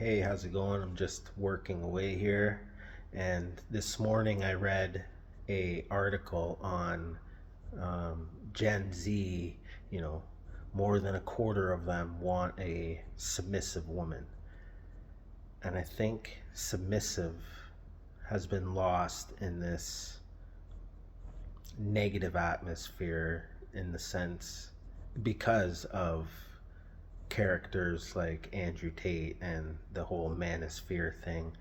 Hey, how's it going? I'm just working away here, and this morning I read a article on Gen Z. You know, more than a quarter of them want a submissive woman, and I think submissive has been lost in this negative atmosphere in the sense because of characters like Andrew Tate and the whole manosphere thing.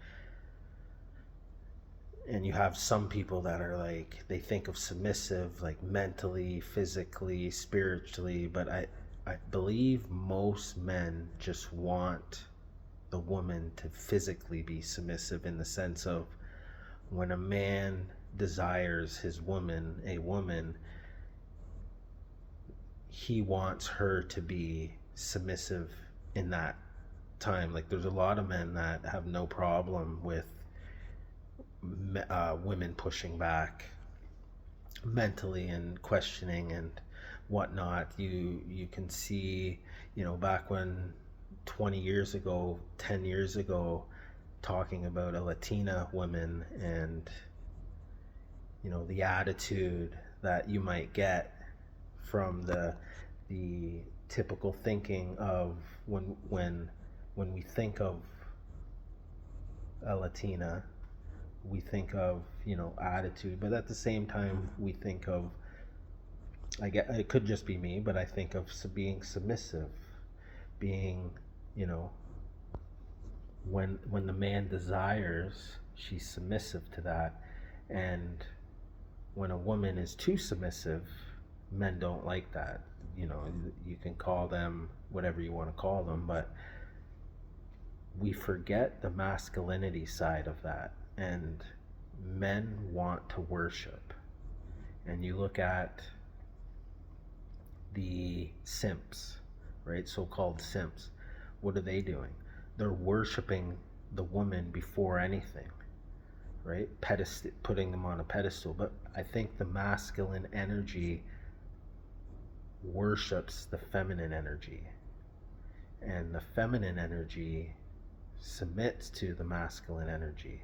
And you have some people that are like, they think of submissive like mentally, physically, spiritually, but I believe most men just want the woman to physically be submissive, in the sense of when a man desires his woman, a woman, he wants her to be submissive in that time. Like, there's a lot of men that have no problem with women pushing back mentally and questioning and whatnot. You can see, back when 20 years ago, 10 years ago, talking about a Latina woman, and the attitude that you might get from the typical thinking of when we think of a Latina, we think of attitude, but at the same time we think of, I get, it could just be me, but I think of being submissive, being, you know when the man desires, she's submissive to that. And when a woman is too submissive, men don't like that. You can call them whatever you want to call them, but we forget the masculinity side of that. And men want to worship. And you look at the simps, right? So-called simps. What are they doing? They're worshiping the woman before anything, right? Putting them on a pedestal. But I think the masculine energy worships the feminine energy, and the feminine energy submits to the masculine energy.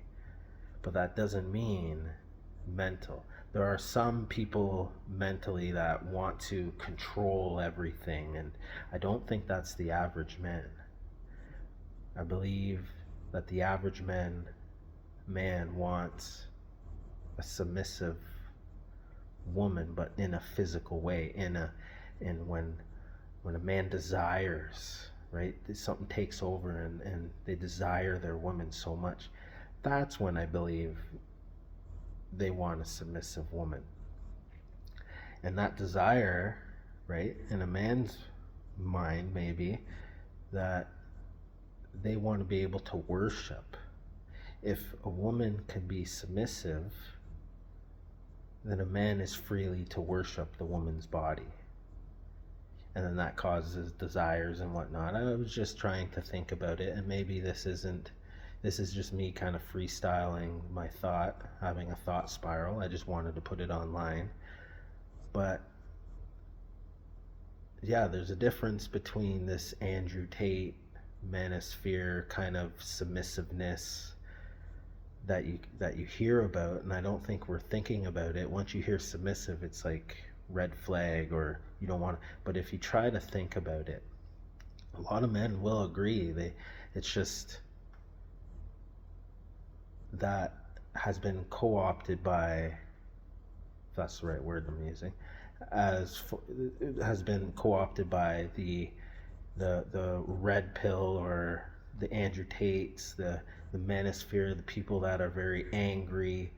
But that doesn't mean mental. There are some people mentally that want to control everything, and I don't think that's the average man. I believe that the average man wants a submissive woman, but in a physical way, in when a man desires, right? Something takes over, and they desire their woman so much. That's when I believe they want a submissive woman. And that desire, right, in a man's mind, maybe, that they want to be able to worship. If a woman can be submissive, then a man is freely to worship the woman's body. And then that causes desires and whatnot. I was just trying to think about it, and maybe this is just me kind of freestyling my thought, having a thought spiral. I just wanted to put it online. But yeah, there's a difference between this Andrew Tate manosphere kind of submissiveness that you hear about, and I don't think we're thinking about it. Once you hear submissive, it's like red flag, or you don't want to. But if you try to think about it, a lot of men will agree. It's just that has been co-opted by, if that's the right word I'm using, it has been co-opted by the red pill, or the Andrew Tates, the manosphere, the people that are very angry.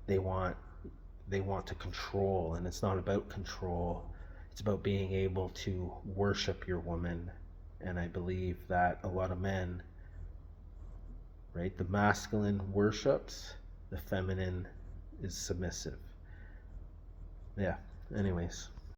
They want to control, and it's not about control. It's about being able to worship your woman. And I believe that a lot of men, right, the masculine worships, the feminine is submissive. Yeah. Anyways.